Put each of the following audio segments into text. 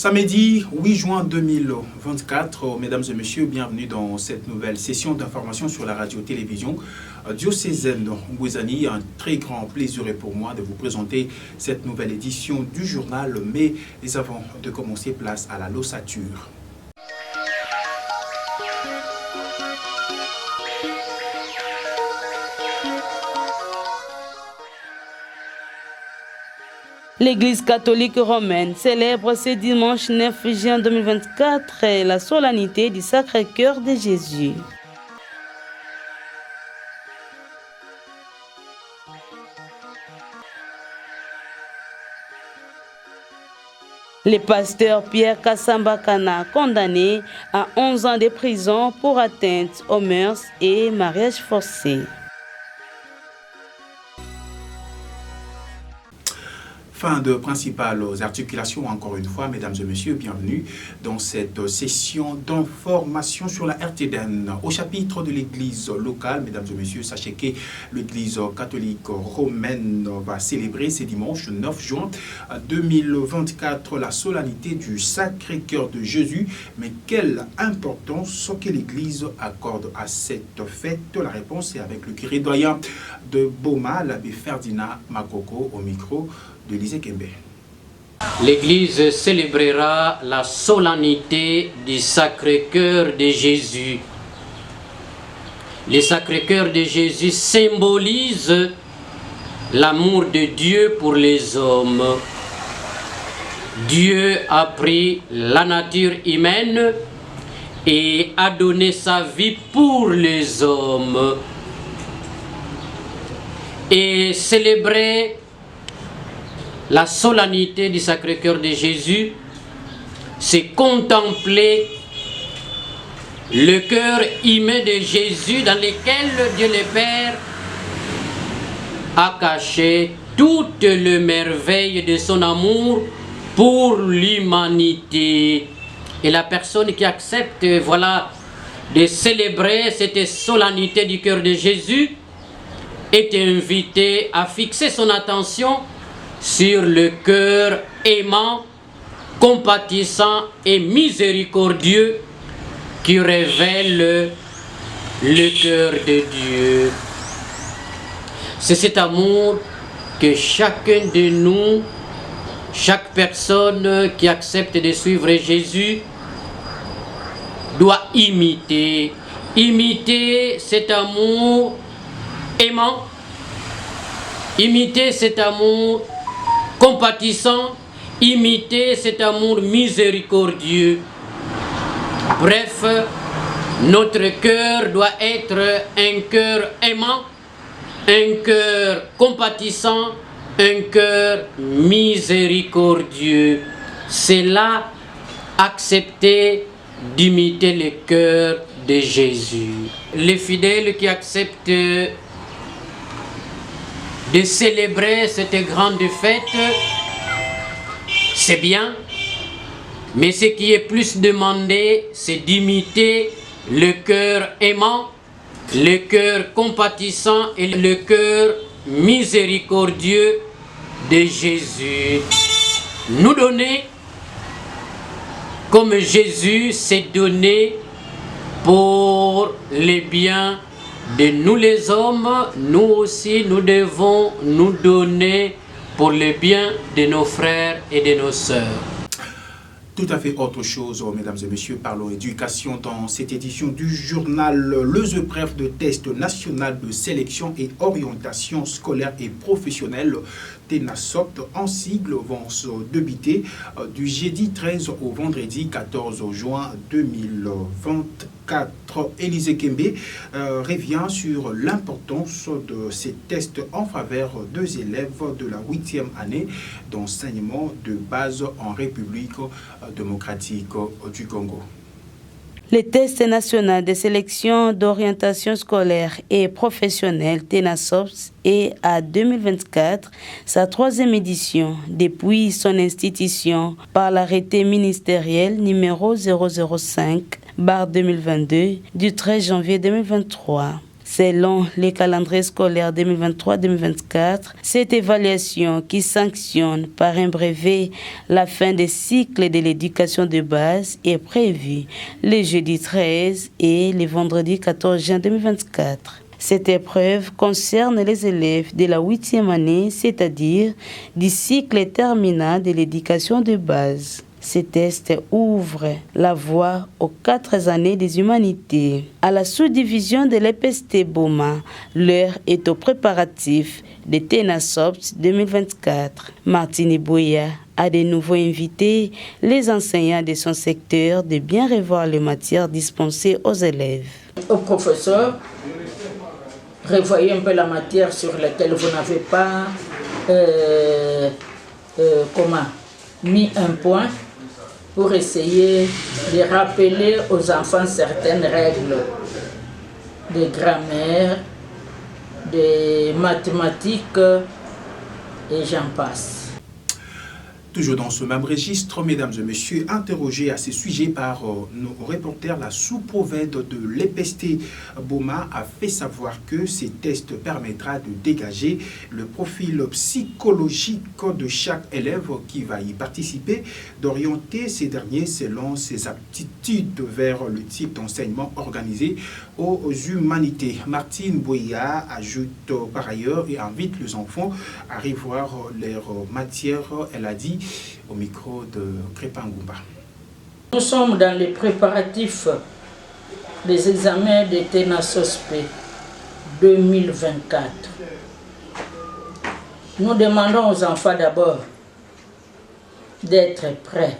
Samedi 8 juin 2024, mesdames et messieurs, bienvenue dans cette nouvelle session d'information sur la radio-télévision diocésaine Ngouezani. Un très grand plaisir est pour moi de vous présenter cette nouvelle édition du journal, mais avant de commencer, place à la lossature. L'Église catholique romaine célèbre ce dimanche 9 juin 2024 la solennité du Sacré-Cœur de Jésus. Le pasteur Pierre Kassambakana, condamné à 11 ans de prison pour atteinte aux mœurs et mariage forcé. Fin de principales articulations, encore une fois, mesdames et messieurs, bienvenue dans cette session d'information sur la RTDN. Au chapitre de l'église locale, mesdames et messieurs, sachez que l'église catholique romaine va célébrer ce dimanche 9 juin 2024 la solennité du Sacré-Cœur de Jésus. Mais quelle importance que l'église accorde à cette fête? La réponse est avec le curé doyen de Boma, l'abbé Ferdinand Makoko, au micro de Lise Kembe. L'Église célébrera la solennité du Sacré-Cœur de Jésus. Le Sacré-Cœur de Jésus symbolise l'amour de Dieu pour les hommes. Dieu a pris la nature humaine et a donné sa vie pour les hommes. Et célébrer la solennité du Sacré-Cœur de Jésus, c'est contempler le cœur humain de Jésus dans lequel Dieu le Père a caché toutes les merveilles de son amour pour l'humanité. Et la personne qui accepte, de célébrer cette solennité du cœur de Jésus est invitée à fixer son attention sur le cœur aimant, compatissant et miséricordieux qui révèle le cœur de Dieu. C'est cet amour que chacun de nous, chaque personne qui accepte de suivre Jésus, doit imiter. Imiter cet amour aimant, imiter cet amour compatissant, imiter cet amour miséricordieux. Bref, notre cœur doit être un cœur aimant, un cœur compatissant, un cœur miséricordieux. C'est là accepter d'imiter le cœur de Jésus. Les fidèles qui acceptent de célébrer cette grande fête, c'est bien, mais ce qui est plus demandé, c'est d'imiter le cœur aimant, le cœur compatissant et le cœur miséricordieux de Jésus. Nous donner comme Jésus s'est donné pour les biens de nous les hommes, nous aussi nous devons nous donner pour le bien de nos frères et de nos sœurs. Tout à fait autre chose, mesdames et messieurs, parlons éducation dans cette édition du journal. Les épreuves de test national de sélection et orientation scolaire et professionnelle TENASOT en sigle vont se débuter du jeudi 13 au vendredi 14 juin 2024. Élise Kembe revient sur l'importance de ces tests en faveur des élèves de la 8e année d'enseignement de base en République démocratique du Congo. Le test national de sélection d'orientation scolaire et professionnelle TENASOT est à 2024 sa 3e édition depuis son institution par l'arrêté ministériel numéro 005/2022 du 13 janvier 2023. Selon les calendriers scolaires 2023-2024, cette évaluation qui sanctionne par un brevet la fin des cycles de l'éducation de base est prévue les jeudis 13 et les vendredis 14 juin 2024. Cette épreuve concerne les élèves de la 8e année, c'est-à-dire du cycle terminal de l'éducation de base. Ces tests ouvrent la voie aux 4 années des humanités. À la sous-division de l'EPST Boma, l'heure est au préparatif de TENASOPS 2024. Martine Boya a de nouveau invité les enseignants de son secteur de bien revoir les matières dispensées aux élèves. Au professeur, revoyez un peu la matière sur laquelle vous n'avez pas mis un point pour essayer de rappeler aux enfants certaines règles de grammaire, de mathématiques et j'en passe. Toujours dans ce même registre, mesdames et messieurs, interrogés à ce sujet par nos reporters, la sous-province de l'EPST Boma a fait savoir que ces tests permettra de dégager le profil psychologique de chaque élève qui va y participer, d'orienter ces derniers selon ses aptitudes vers le type d'enseignement organisé aux humanités. Martine Boya ajoute par ailleurs et invite les enfants à revoir leurs matières, elle a dit au micro de Crépangumba. Nous sommes dans les préparatifs des examens de TENASOSP 2024. Nous demandons aux enfants d'abord d'être prêts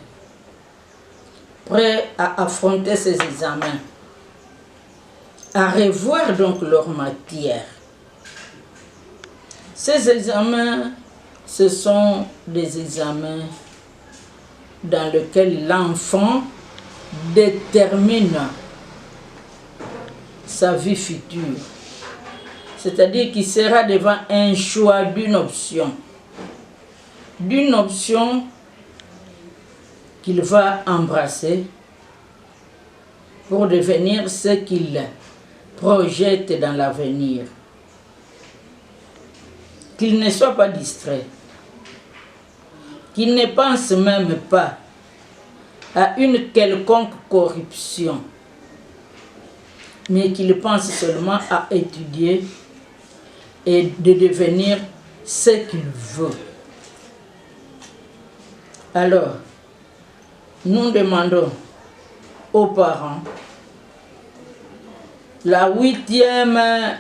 à affronter ces examens, à revoir donc leur matière. Ces examens, ce sont des examens dans lesquels l'enfant détermine sa vie future. C'est-à-dire qu'il sera devant un choix d'une option qu'il va embrasser pour devenir ce qu'il projette dans l'avenir. Qu'il ne soit pas distrait, qu'il ne pense même pas à une quelconque corruption, mais qu'il pense seulement à étudier et de devenir ce qu'il veut. Alors, nous demandons aux parents, la 8e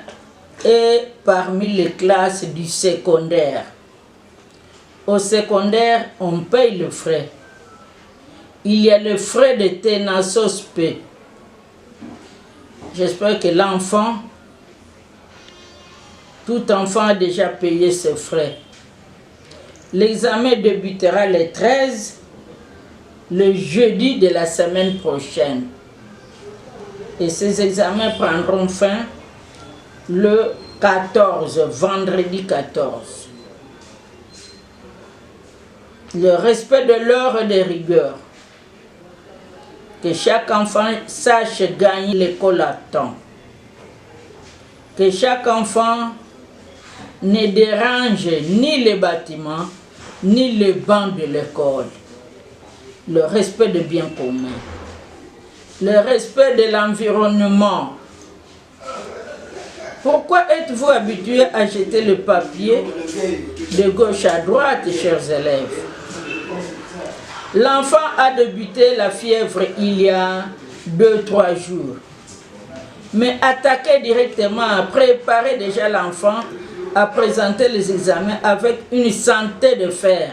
est parmi les classes du secondaire. Au secondaire, on paye le frais. Il y a le frais de TENASOSP. J'espère que tout enfant a déjà payé ses frais. L'examen débutera le 13, le jeudi de la semaine prochaine. Et ces examens prendront fin le 14, vendredi 14. Le respect de l'heure et des rigueurs. Que chaque enfant sache gagner l'école à temps. Que chaque enfant ne dérange ni les bâtiments, ni les bancs de l'école. Le respect des biens communs. Le respect de l'environnement. Pourquoi êtes-vous habitués à jeter le papier de gauche à droite, chers élèves? L'enfant a débuté la fièvre il y a 2-3 jours. Mais attaquer directement, préparer déjà l'enfant à présenter les examens avec une santé de fer.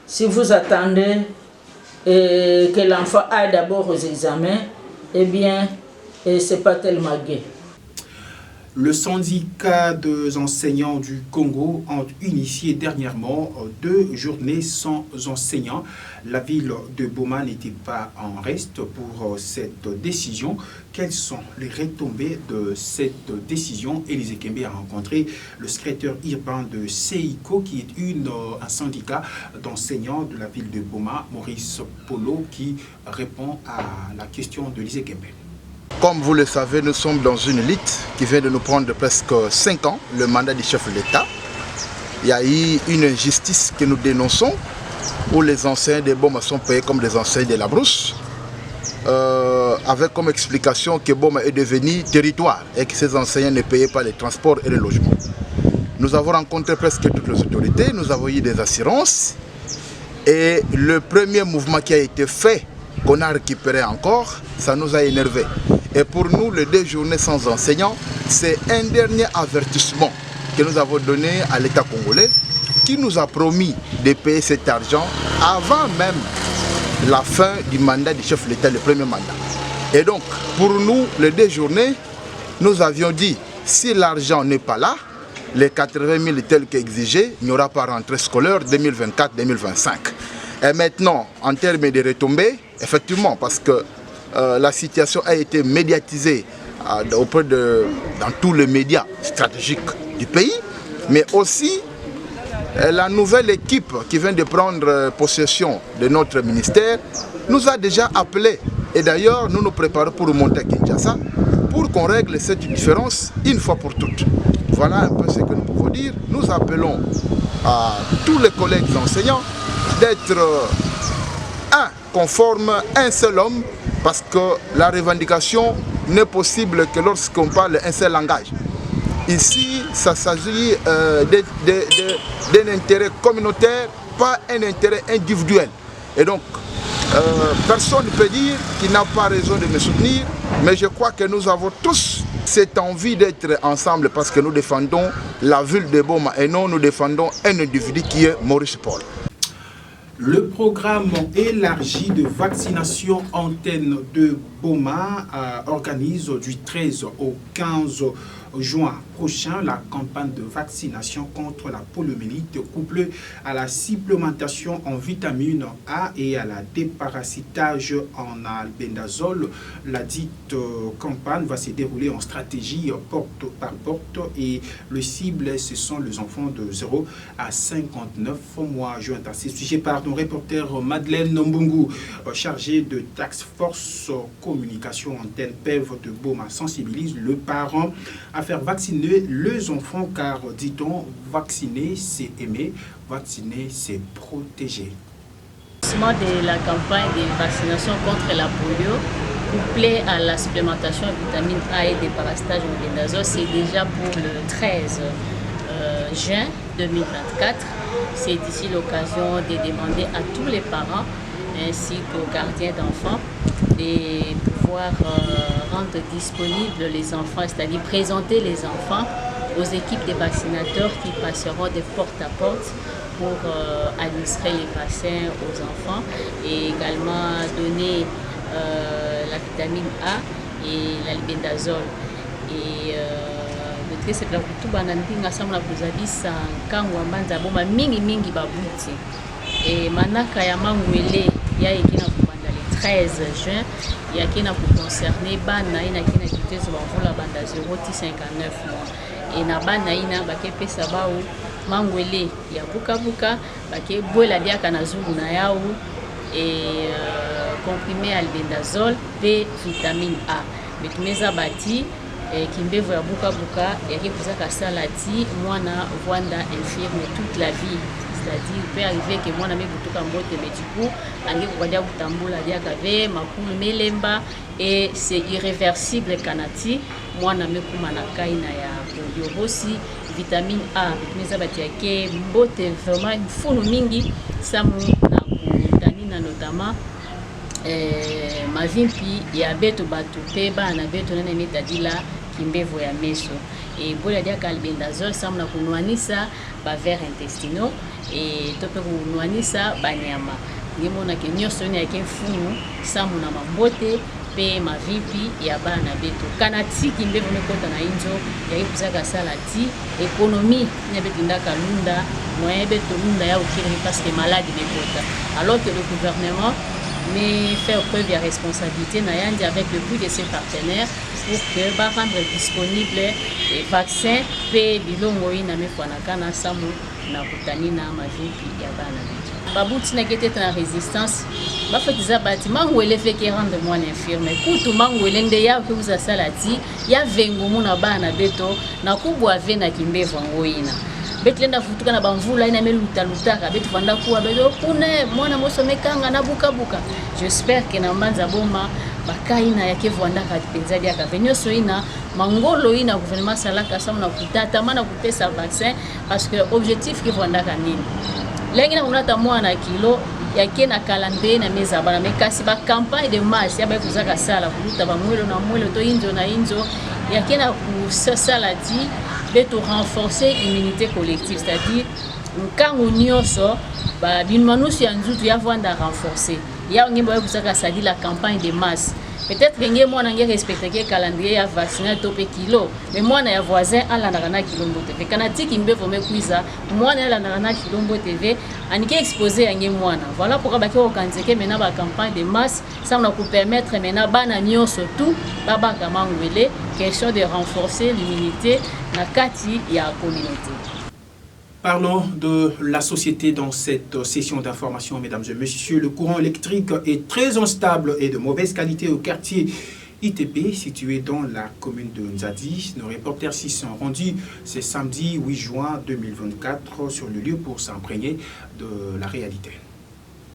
Si vous attendez que l'enfant aille d'abord aux examens, eh bien, ce n'est pas tellement gai. Le syndicat des enseignants du Congo a initié dernièrement 2 journées sans enseignants. La ville de Boma n'était pas en reste pour cette décision. Quelles sont les retombées de cette décision? Élisée Kembe a rencontré le secrétaire urbain de CEICO, qui est un syndicat d'enseignants de la ville de Boma, Maurice Polo, qui répond à la question de Élisée Kembe. Comme vous le savez, nous sommes dans une élite qui vient de nous prendre presque 5 ans, le mandat du chef de l'État. Il y a eu une injustice que nous dénonçons, où les enseignants des Boma sont payés comme des enseignants de la brousse, avec comme explication que Boma est devenu territoire et que ces enseignants ne payaient pas les transports et les logements. Nous avons rencontré presque toutes les autorités, nous avons eu des assurances, et le premier mouvement qui a été fait, qu'on a récupéré encore, ça nous a énervé. Et pour nous, les 2 journées sans enseignants, c'est un dernier avertissement que nous avons donné à l'État congolais, qui nous a promis de payer cet argent avant même la fin du mandat du chef de l'État, le premier mandat. Et donc, pour nous, les 2 journées, nous avions dit, si l'argent n'est pas là, les 80 000 tels qu'exigés, il n'y aura pas rentrée scolaire 2024-2025. Et maintenant, en termes de retombées, effectivement, parce que la situation a été médiatisée dans tous les médias stratégiques du pays, mais aussi la nouvelle équipe qui vient de prendre possession de notre ministère nous a déjà appelés. Et d'ailleurs, nous nous préparons pour monter à Kinshasa pour qu'on règle cette différence une fois pour toutes. Voilà un peu ce que nous pouvons dire. Nous appelons à tous les collègues enseignants d'être conformes, un seul homme, parce que la revendication n'est possible que lorsqu'on parle un seul langage. Ici, ça s'agit d'un intérêt communautaire, pas un intérêt individuel. Et donc, personne ne peut dire qu'il n'a pas raison de me soutenir, mais je crois que nous avons tous cette envie d'être ensemble parce que nous défendons la ville de Boma et non nous défendons un individu qui est Maurice Paul. Le programme élargi de vaccination antenne de Boma organise du 13 au 15 juin prochain la campagne de vaccination contre la poliomyélite couplée à la supplémentation en vitamine A et à la déparasitage en albendazole. La dite campagne va se dérouler en stratégie porte par porte et le cible, ce sont les enfants de 0 à 59 mois. Jointe à ce sujet par nos reporter Madeleine Mbungu, chargée de Task Force Communication Antenne PEV de Boma, sensibilise le parent à faire vacciner les enfants car, dit-on, vacciner c'est aimer, vacciner c'est protéger. De la campagne de vaccination contre la polio, couplée à la supplémentation en vitamine A et des parasitage en albendazole, c'est déjà pour le 13 juin 2024. C'est ici l'occasion de demander à tous les parents ainsi qu'aux gardiens d'enfants de pouvoir rendre disponibles les enfants, c'est-à-dire présenter les enfants aux équipes des vaccinateurs qui passeront de porte à porte pour administrer les vaccins aux enfants et également donner la vitamine A et l'albendazole. Et le c'est la kutu banandinga samla kuzabisa nkangu ambanza boma mingi babuti et manaka ya mangwele ya ekina kubanda le 13 juin ya kina pour concerner bana ina kina kitezo bavola banda 0 59 mois et na bana ina bake pesa bawo mangwele ya buka bake bola diaka na zulu na yao et comprimé albendazole p vitamine A metumeza bati kimbevo ya buka yaki kuzaka salati mwana vwanda infirme toute la vie, c'est-à-dire il peut arriver que mwana mebutuka mbote mais du coup angi kukadia kutambula diaka ve makulu melemba et c'est irréversible kanati mwana mekuma na kaina ya polio aussi vitamine A metumeza bati yake mbote vraiment mfunu mingi samu na kutanina notamment mavimpi ya beto batu pe bana beto nene metadila kimbevo ya meso et bola diaka albendazole samna kunwanisa ba vers intestinaux et tope kunwanisa banyama ngimona ke nyoso ni yake mfumu samu na mambote pe mavipi ya bana beto kanati kimbevo mekota na inzo ya kuzaka salati économie ne betindaka lunda moyen beto lunda ya ukiri parce que malade mekota alors que le gouvernement mais faire preuve de responsabilité avec le plus de ses partenaires pour que va rendre disponible les vaccins pe bilongo ina mefwana kana samu na kutani na mavipi ya bana. babuti na kete na résistance ba fetiza bâtiment ngwele fait qui rendre moi infirme kutu mangwele nde ya ke uza salati ya vengo mona bana beto na kubwa vena kimbevo ngoina betlenda futuka na bamvula ina meluta lutaka betu vanda kuwa beto kune mwana mosomekanga na buka buka. J'espère que na mbanza boma bakaina yake vanda ka penzali aka venyo soina mangolo ina gouvernement salaka sa na kutata mana kupesa vaccin parce que objectif ki vanda ka nini lengi na unata mwana kilo yake na calendrier na meza bana mekasi ba campagne de masse ya ba kuzaka sala kuluta ba mwelo na mwelo to inzo na inzo yake na kusala ti beto renforcer immunité collective, c'est-à-dire nkango nyonso ba binmanusu ya nzutu ya vanda renforcer ya ngimbo ya kusaka sadi la campagne de masse. Peut-être que ngé mwana ngé respecter ke calendrier ya vacciner topé kilo mais mwana ya voisin ala na kilombo TV kana tiki mbevo mekuiza mwana ala na kilombo TV anike exposé ya ngé mwana. Voilà pourquoi ba ko kanzeke mena ba campagne de masse ça on a pour permettre mena bana nyonso tout baba kama ngwele question de renforcer l'immunité na kati ya communauté. Parlons de la société dans cette session d'information, mesdames et messieurs. Le courant électrique est très instable et de mauvaise qualité au quartier ITP, situé dans la commune de Nzadi. Nos reporters s'y sont rendus ce samedi 8 juin 2024 sur le lieu pour s'imprégner de la réalité.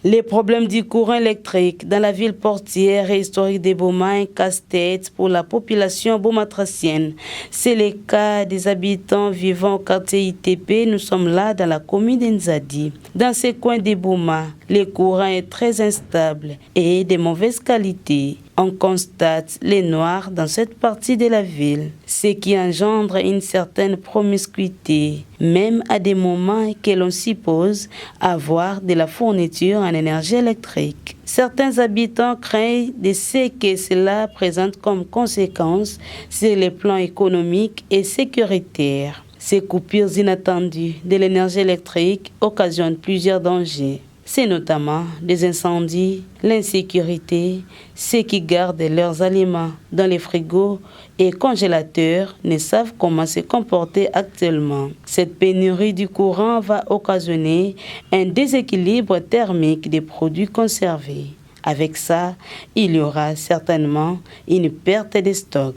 Les problèmes du courant électrique dans la ville portière et historique de Boma, casse-tête pour la population bomatracienne. C'est le cas des habitants vivant au quartier ITP. Nous sommes là dans la commune d'Nzadi. Dans ces coins de Boma, le courant est très instable et de mauvaise qualité. On constate les noirs dans cette partie de la ville, ce qui engendre une certaine promiscuité, même à des moments que l'on suppose avoir de la fourniture en énergie électrique. Certains habitants craignent de ce que cela présente comme conséquence sur les plans économiques et sécuritaires. Ces coupures inattendues de l'énergie électrique occasionnent plusieurs dangers. C'est notamment des incendies, l'insécurité, ceux qui gardent leurs aliments dans les frigos et congélateurs ne savent comment se comporter actuellement. Cette pénurie du courant va occasionner un déséquilibre thermique des produits conservés. Avec ça, il y aura certainement une perte de stock.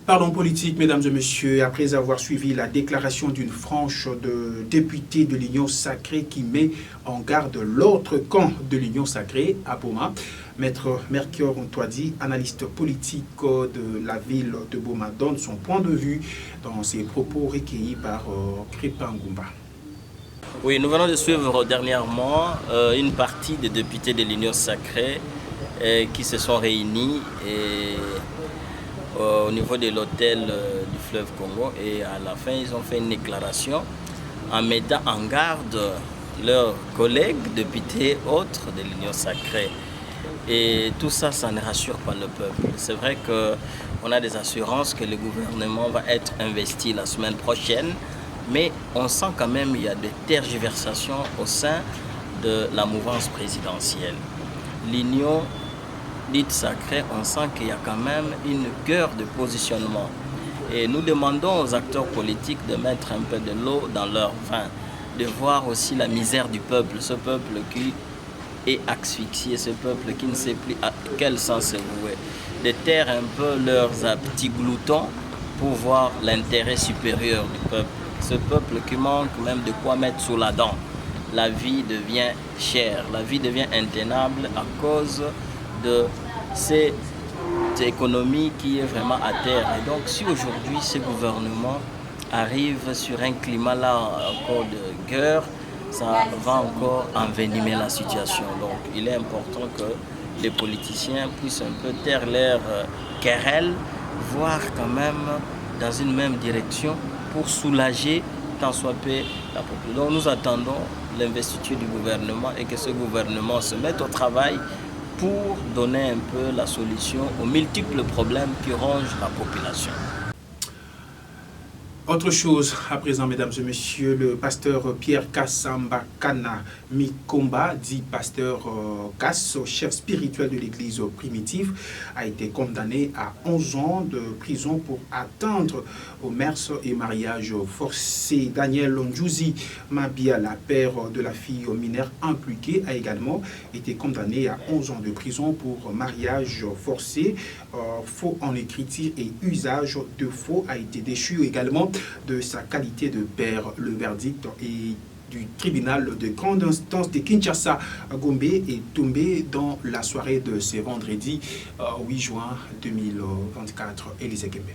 Parlons politique, mesdames et messieurs. Après avoir suivi la déclaration d'une frange de députés de l'Union sacrée qui met en garde l'autre camp de l'Union sacrée à Boma, Maître Melchior Ntwadi, analyste politique de la ville de Boma, donne son point de vue dans ses propos recueillis par Crépin Ngumba. Oui, nous venons de suivre dernièrement une partie des députés de l'Union sacrée qui se sont réunis au niveau de l'hôtel du fleuve Congo et à la fin ils ont fait une déclaration en mettant en garde leurs collègues députés autres de l'Union sacrée. Et tout ça, ça ne rassure pas le peuple. C'est vrai qu'on a des assurances que le gouvernement va être investi la semaine prochaine, mais on sent quand même qu'il y a des tergiversations au sein de la mouvance présidentielle. L'Union dite sacrée, on sent qu'il y a quand même une guerre de positionnement. Et nous demandons aux acteurs politiques de mettre un peu de l'eau dans leur vin, de voir aussi la misère du peuple, ce peuple qui est asphyxié, ce peuple qui ne sait plus à quel sens se vouer, de taire un peu leurs petits gloutons pour voir l'intérêt supérieur du peuple. Ce peuple qui manque même de quoi mettre sous la dent. La vie devient chère, la vie devient intenable à cause de cette économie qui est vraiment à terre. Et donc si aujourd'hui ce gouvernement arrive sur un climat là encore de guerre, ça va encore envenimer la situation. Donc il est important que les politiciens puissent un peu taire leur querelle, voir quand même dans une même direction pour soulager tant soit peu la population. Donc nous attendons l'investiture du gouvernement et que ce gouvernement se mette au travail pour donner un peu la solution aux multiples problèmes qui rongent la population. Autre chose, à présent, mesdames et messieurs, le pasteur Pierre Kasambakana Mikomba, dit pasteur Kass, chef spirituel de l'église primitive, a été condamné à 11 ans de prison pour atteinte au mœurs et mariage forcé. Daniel Ndjouzi Mabia, la père de la fille mineure impliquée, a également été condamné à 11 ans de prison pour mariage forcé, faux en écriture et usage de faux, a été déchu également de sa qualité de père. Le verdict du tribunal de grande instance de Kinshasa à Gombe est tombé dans la soirée de ce vendredi 8 juin 2024. Élysée Kembe.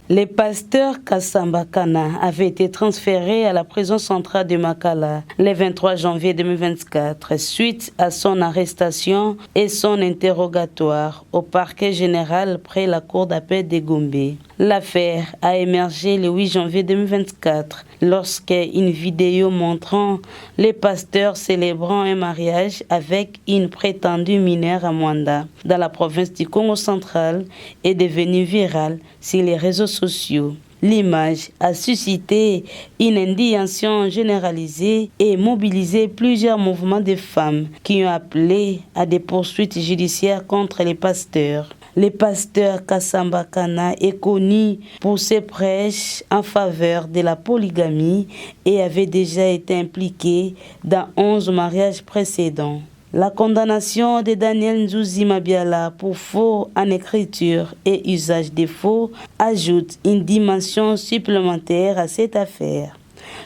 Le pasteur Kasambakana avait été transféré à la prison centrale de Makala le 23 janvier 2024 suite à son arrestation et son interrogatoire au parquet général près la cour d'appel de Gombe. L'affaire a émergé le 8 janvier 2024 lorsqu'une vidéo montrant les pasteurs célébrant un mariage avec une prétendue mineure à Mwanda dans la province du Congo central est devenue virale sur les réseaux sociaux. L'image a suscité une indignation généralisée et mobilisé plusieurs mouvements de femmes qui ont appelé à des poursuites judiciaires contre les pasteurs. Le pasteur Kasambakana est connu pour ses prêches en faveur de la polygamie et avait déjà été impliqué dans 11 mariages précédents. La condamnation de Daniel Ndjouzi Mabiala pour faux en écriture et usage des faux ajoute une dimension supplémentaire à cette affaire,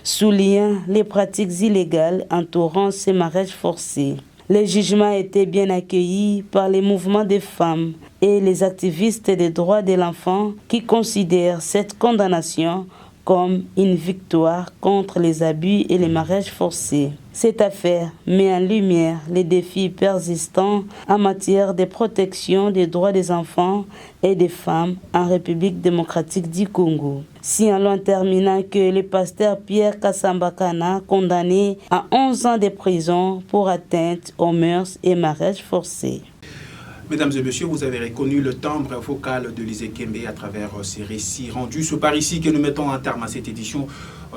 soulignant les pratiques illégales entourant ces mariages forcés. Le jugement a été bien accueilli par les mouvements des femmes et les activistes des droits de l'enfant qui considèrent cette condamnation comme une victoire contre les abus et les mariages forcés. Cette affaire met en lumière les défis persistants en matière de protection des droits des enfants et des femmes en République démocratique du Congo. Si en terminant que le pasteur Pierre Kasambakana, condamné à 11 ans de prison pour atteinte aux mœurs et mariage forcés. Mesdames et messieurs, vous avez reconnu le timbre vocal de Élysée Kembe à travers ces récits rendus. C'est par ici que nous mettons un terme à cette édition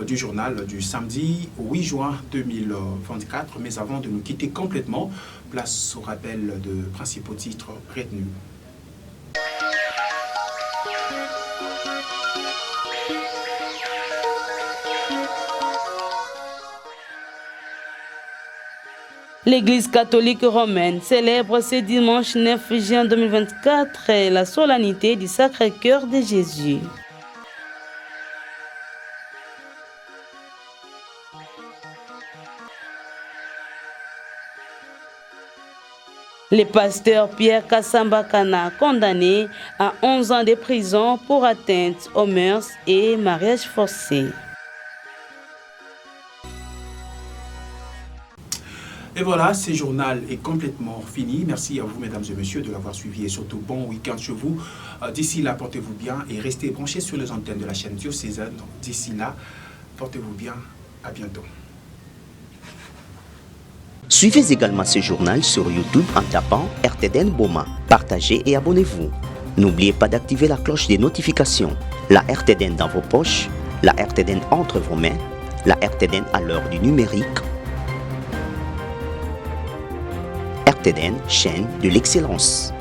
du journal du samedi 8 juin 2024. Mais avant de nous quitter complètement, place au rappel de principaux titres retenus. L'Église catholique romaine célèbre ce dimanche 9 juin 2024 la solennité du Sacré-Cœur de Jésus. Le pasteur Pierre Kasambakana, condamné à 11 ans de prison pour atteinte aux mœurs et mariage forcé. Et voilà, ce journal est complètement fini. Merci à vous, mesdames et messieurs, de l'avoir suivi et surtout bon week-end chez vous. D'ici là, portez-vous bien et restez branchés sur les antennes de la chaîne diocésaine. D'ici là, portez-vous bien. À bientôt. Suivez également ce journal sur YouTube en tapant RTDN Boma. Partagez et abonnez-vous. N'oubliez pas d'activer la cloche des notifications. La RTDN dans vos poches, la RTDN entre vos mains, la RTDN à l'heure du numérique. RTDN, chaîne de l'excellence.